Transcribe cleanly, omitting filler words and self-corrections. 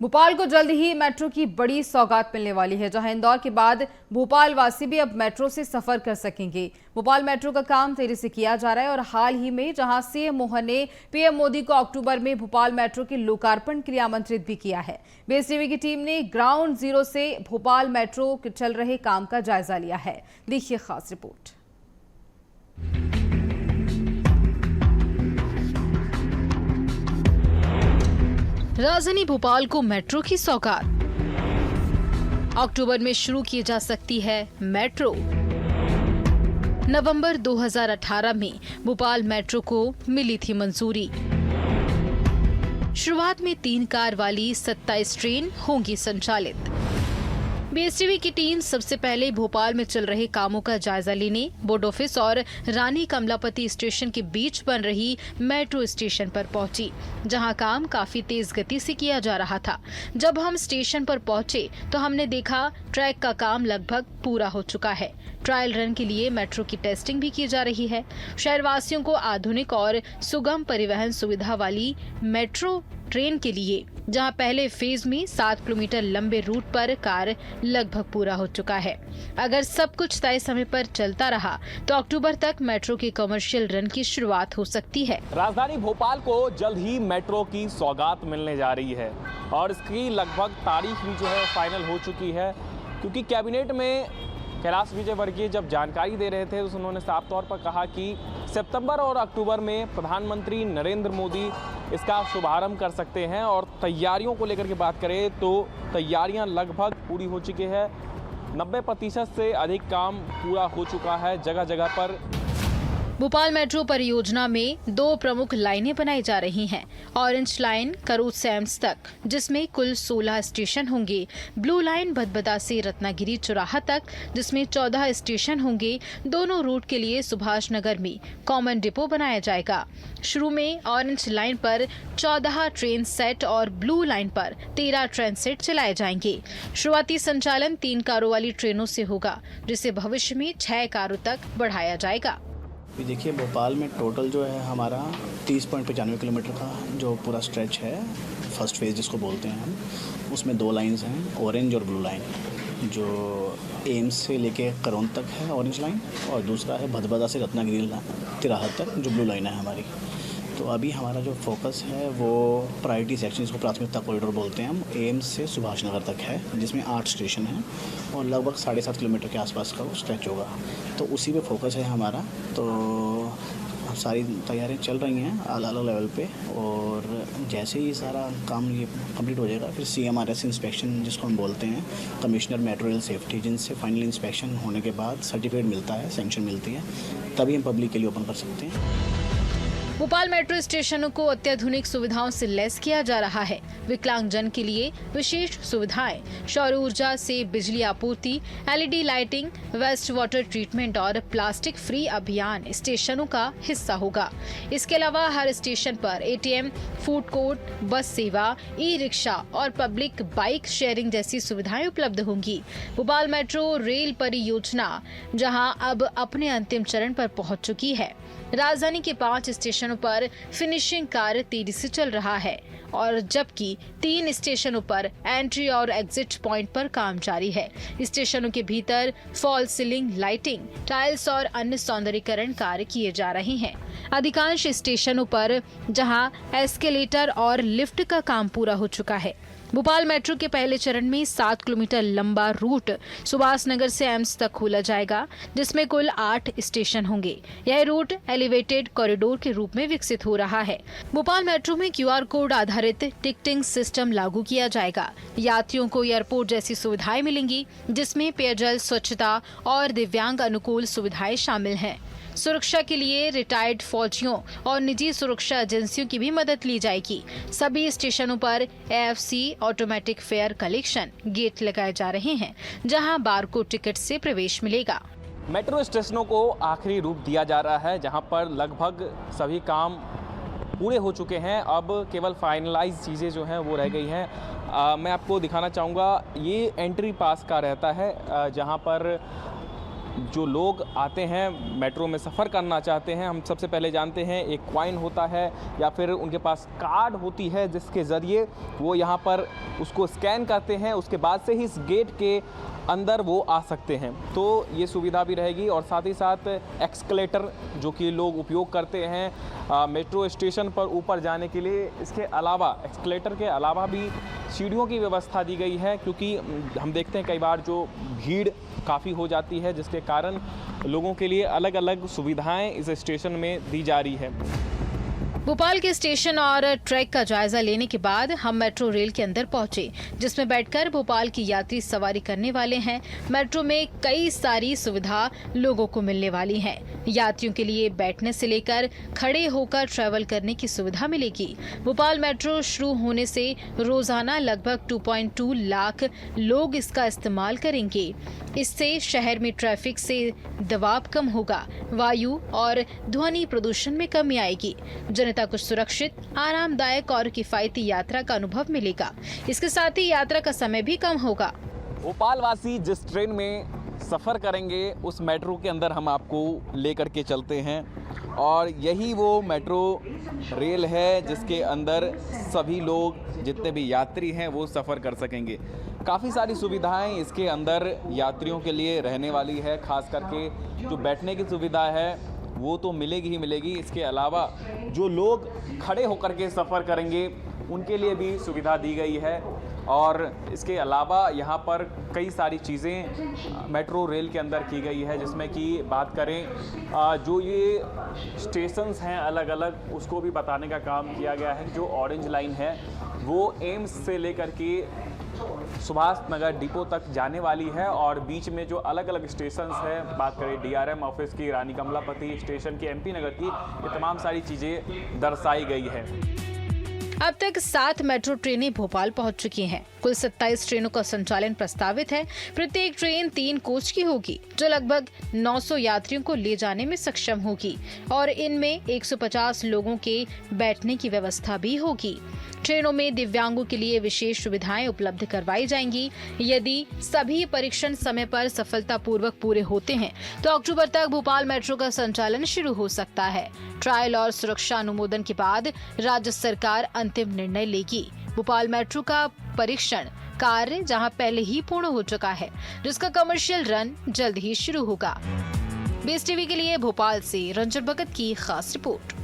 भोपाल को जल्द ही मेट्रो की बड़ी सौगात मिलने वाली है, जहां इंदौर के बाद भोपाल वासी भी अब मेट्रो से सफर कर सकेंगे। भोपाल मेट्रो का काम तेजी से किया जा रहा है और हाल ही में जहां सीएम मोहन ने पीएम मोदी को अक्टूबर में भोपाल मेट्रो के लोकार्पण के लिए आमंत्रित भी किया है। बीएसटीवी की टीम ने ग्राउंड जीरो से भोपाल मेट्रो के चल रहे काम का जायजा लिया है। देखिए खास रिपोर्ट। राजधानी भोपाल को मेट्रो की सौगात। अक्टूबर में शुरू की जा सकती है मेट्रो। नवंबर 2018 में भोपाल मेट्रो को मिली थी मंजूरी। शुरुआत में 3 कार वाली 27 ट्रेन होंगी संचालित। बीएसटीवी की टीम सबसे पहले भोपाल में चल रहे कामों का जायजा लेने बोर्ड ऑफिस और रानी कमलापति स्टेशन के बीच बन रही मेट्रो स्टेशन पर पहुंची, जहां काम काफी तेज गति से किया जा रहा था। जब हम स्टेशन पर पहुंचे तो हमने देखा ट्रैक का काम लगभग पूरा हो चुका है। ट्रायल रन के लिए मेट्रो की टेस्टिंग भी की जा रही है। शहरवासियों को आधुनिक और सुगम परिवहन सुविधा वाली मेट्रो ट्रेन के लिए जहां पहले फेज में 7 किलोमीटर लंबे रूट पर कार्य लगभग पूरा हो चुका है। अगर सब कुछ तय समय पर चलता रहा तो अक्टूबर तक मेट्रो के कमर्शियल रन की शुरुआत हो सकती है। राजधानी भोपाल को जल्द ही मेट्रो की सौगात मिलने जा रही है और इसकी लगभग तारीख भी जो है फाइनल हो चुकी है, क्योंकि कैबिनेट में कैलाश विजयवर्गीय जब जानकारी दे रहे थे तो उन्होंने साफ तौर पर कहा कि सितंबर और अक्टूबर में प्रधानमंत्री नरेंद्र मोदी इसका शुभारंभ कर सकते हैं। और तैयारियों को लेकर के बात करें तो तैयारियां लगभग पूरी हो चुकी है। 90% से अधिक काम पूरा हो चुका है। जगह जगह पर भोपाल मेट्रो परियोजना में 2 प्रमुख लाइनें बनाई जा रही हैं। ऑरेंज लाइन करूच से एम्स तक, जिसमें कुल 16 स्टेशन होंगे। ब्लू लाइन भदभदा से रत्नागिरी चौराहा तक, जिसमें 14 स्टेशन होंगे। दोनों रूट के लिए सुभाष नगर में कॉमन डिपो बनाया जाएगा। शुरू में ऑरेंज लाइन पर 14 ट्रेन सेट और ब्लू लाइन पर 13 ट्रेन सेट चलाए जाएंगे। शुरुआती संचालन 3 कारों वाली ट्रेनों से होगा, जिसे भविष्य में 6 कारों तक बढ़ाया जाएगा। देखिए, भोपाल में टोटल जो है हमारा 30.95 किलोमीटर का जो पूरा स्ट्रेच है, फर्स्ट फेज जिसको बोलते हैं हम, उसमें 2 लाइंस हैं, ऑरेंज और ब्लू लाइन, जो एम्स से लेके करोन तक है ऑरेंज लाइन, और दूसरा है भदभदा से रत्नागिरी तिराहा तक जो ब्लू लाइन है हमारी। तो अभी हमारा जो फोकस है वो प्रायोरिटी सेक्शन, जिसको प्राथमिकता कॉरिडोर बोलते हैं हम, एम्स से सुभाष नगर तक है, जिसमें 8 स्टेशन हैं और लगभग 7.5 किलोमीटर के आसपास का वो स्ट्रेच होगा। तो उसी पे फोकस है हमारा। तो सारी तैयारियां चल रही हैं अलग अलग लेवल पे, और जैसे ही सारा काम ये कंप्लीट हो जाएगा फिर CMRS इंस्पेक्शन, जिसको हम बोलते हैं कमिश्नर मेट्रो रेल सेफ्टी, जिनसे फाइनल इंस्पेक्शन होने के बाद सर्टिफिकेट मिलता है, सैंक्शन मिलती है, तभी हम पब्लिक के लिए ओपन कर सकते हैं। भोपाल मेट्रो स्टेशनों को अत्याधुनिक सुविधाओं से लैस किया जा रहा है। विकलांगजन के लिए विशेष सुविधाएं, सौर ऊर्जा से बिजली आपूर्ति, LED lighting, waste water treatment और प्लास्टिक फ्री अभियान स्टेशनों का हिस्सा होगा। इसके अलावा हर स्टेशन पर ATM, फूड कोर्ट, बस सेवा, ई-रिक्शा और पब्लिक बाइक शेयरिंग जैसी सुविधाएं उपलब्ध होंगी। भोपाल मेट्रो रेल परियोजना जहां अब अपने अंतिम चरण पर पहुंच चुकी है। राजधानी के 5 स्टेशनों पर फिनिशिंग कार्य तेजी से चल रहा है, और जबकि 3 स्टेशनों पर एंट्री और एग्जिट पॉइंट पर काम जारी है। स्टेशनों के भीतर फॉल सीलिंग, लाइटिंग, टाइल्स और अन्य सौंदर्यीकरण कार्य किए जा रहे हैं। अधिकांश स्टेशनों पर जहां एस्केलेटर और लिफ्ट का काम पूरा हो चुका है। भोपाल मेट्रो के पहले चरण में 7 किलोमीटर लंबा रूट सुभाष नगर से एम्स तक खोला जाएगा, जिसमें कुल 8 स्टेशन होंगे। यह रूट एलिवेटेड कॉरिडोर के रूप में विकसित हो रहा है। भोपाल मेट्रो में QR कोड आधारित टिकटिंग सिस्टम लागू किया जाएगा। यात्रियों को एयरपोर्ट जैसी सुविधाएं मिलेंगी, जिसमें पेयजल, स्वच्छता और दिव्यांग अनुकूल सुविधाएं शामिल हैं। सुरक्षा के लिए रिटायर्ड फौजियों और निजी सुरक्षा एजेंसियों की भी मदद ली जाएगी। सभी स्टेशनों पर AFC automatic fare collection gate लगाए जा रहे हैं, जहां बारकोड टिकट से प्रवेश मिलेगा। मेट्रो स्टेशनों को आखिरी रूप दिया जा रहा है, जहां पर लगभग सभी काम पूरे हो चुके हैं। अब केवल फाइनलाइज चीज़ें जो हैं वो रह गई हैं। मैं आपको दिखाना चाहूँगा, ये एंट्री पास का रहता है, जहाँ पर जो लोग आते हैं मेट्रो में सफ़र करना चाहते हैं, हम सबसे पहले जानते हैं एक कॉइन होता है या फिर उनके पास कार्ड होती है जिसके ज़रिए वो यहाँ पर उसको स्कैन करते हैं, उसके बाद से ही इस गेट के अंदर वो आ सकते हैं। तो ये सुविधा भी रहेगी और साथ ही साथ एक्सकलेटर जो कि लोग उपयोग करते हैं मेट्रो स्टेशन पर ऊपर जाने के लिए, इसके अलावा एक्सकलेटर के अलावा भी सीढ़ियों की व्यवस्था दी गई है, क्योंकि हम देखते हैं कई बार जो भीड़ काफ़ी हो जाती है जिसके कारण लोगों के लिए अलग अलग सुविधाएं इस स्टेशन में दी जा रही है। भोपाल के स्टेशन और ट्रैक का जायजा लेने के बाद हम मेट्रो रेल के अंदर पहुंचे, जिसमें बैठकर भोपाल की यात्री सवारी करने वाले हैं। मेट्रो में कई सारी सुविधा लोगों को मिलने वाली हैं। यात्रियों के लिए बैठने से लेकर खड़े होकर ट्रैवल करने की सुविधा मिलेगी। भोपाल मेट्रो शुरू होने से रोजाना लगभग 2.2 लाख लोग इसका इस्तेमाल करेंगे। इससे शहर में ट्रैफिक से दबाव कम होगा, वायु और ध्वनि प्रदूषण में कमी आएगी, जनता को सुरक्षित, आरामदायक और किफायती यात्रा का अनुभव मिलेगा। इसके साथ ही यात्रा का समय भी कम होगा। भोपाल वासी जिस ट्रेन में सफ़र करेंगे उस मेट्रो के अंदर हम आपको लेकर के चलते हैं और यही वो मेट्रो रेल है जिसके अंदर सभी लोग जितने भी यात्री हैं वो सफ़र कर सकेंगे। काफ़ी सारी सुविधाएं इसके अंदर यात्रियों के लिए रहने वाली है, खास करके जो बैठने की सुविधा है वो तो मिलेगी ही मिलेगी। इसके अलावा जो लोग खड़े होकर के सफ़र करेंगे उनके लिए भी सुविधा दी गई है और इसके अलावा यहाँ पर कई सारी चीज़ें मेट्रो रेल के अंदर की गई है, जिसमें कि बात करें जो ये स्टेशंस हैं अलग अलग उसको भी बताने का काम किया गया है। जो ऑरेंज लाइन है वो एम्स से लेकर के सुभाष नगर डिपो तक जाने वाली है और बीच में जो अलग अलग स्टेशंस है, बात करें डीआरएम ऑफिस की, रानी कमलापति स्टेशन की, एमपी नगर की, ये तमाम सारी चीज़ें दर्शाई गई है। अब तक 7 मेट्रो ट्रेनें भोपाल पहुंच चुकी हैं। कुल 27 ट्रेनों का संचालन प्रस्तावित है। प्रत्येक ट्रेन 3 कोच की होगी जो लगभग 900 यात्रियों को ले जाने में सक्षम होगी और इनमें 150 लोगों के बैठने की व्यवस्था भी होगी। ट्रेनों में दिव्यांगों के लिए विशेष सुविधाएं उपलब्ध करवाई जाएंगी। यदि सभी परीक्षण समय पर सफलतापूर्वक पूरे होते हैं तो अक्टूबर तक भोपाल मेट्रो का संचालन शुरू हो सकता है। ट्रायल और सुरक्षा अनुमोदन के बाद राज्य सरकार अंतिम निर्णय लेगी। भोपाल मेट्रो का परीक्षण कार्य जहां पहले ही पूर्ण हो चुका है, जिसका कमर्शियल रन जल्द ही शुरू होगा। बीएस टीवी के लिए भोपाल से रंजन भगत की खास रिपोर्ट।